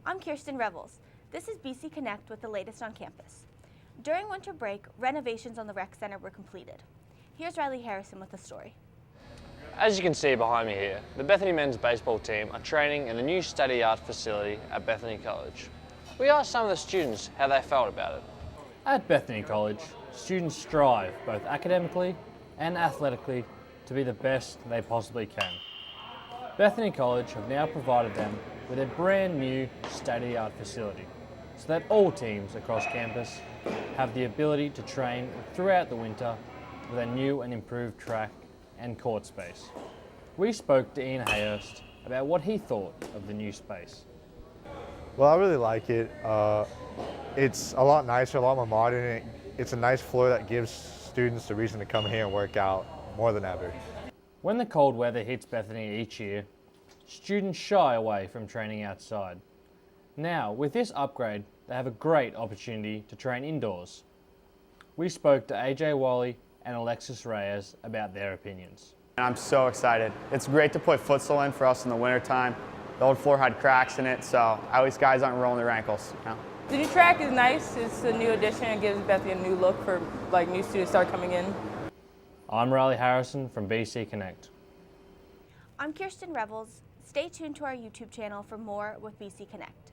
I'm Kirsten Revels. This is BC Connect with the latest on campus. During winter break, renovations on the rec center were completed. Here's Riley Harrison with the story. As you can see behind me here, the Bethany men's baseball team are training in the new study art facility at Bethany College. We asked some of the students how they felt about it. At Bethany College, students strive both academically and athletically to be the best they possibly can. Bethany College have now provided them with a brand new state-of-the-art facility so that all teams across campus have the ability to train throughout the winter with a new and improved track and court space. We spoke to Ian Hayhurst about what he thought of the new space. Well, I really like it. It's a lot nicer, a lot more modern. It's a nice floor that gives students the reason to come here and work out more than ever. When the cold weather hits Bethany each year, students shy away from training outside. Now, with this upgrade, they have a great opportunity to train indoors. We spoke to AJ Wally and Alexis Reyes about their opinions. I'm so excited. It's great to put futsal in for us in the wintertime. The old floor had cracks in it, so at least guys aren't rolling their ankles. You know? The new track is nice. It's a new addition. It gives Bethany a new look for new students start coming in. I'm Riley Harrison from BC Connect. I'm Kirsten Revels. Stay tuned to our YouTube channel for more with BC Connect.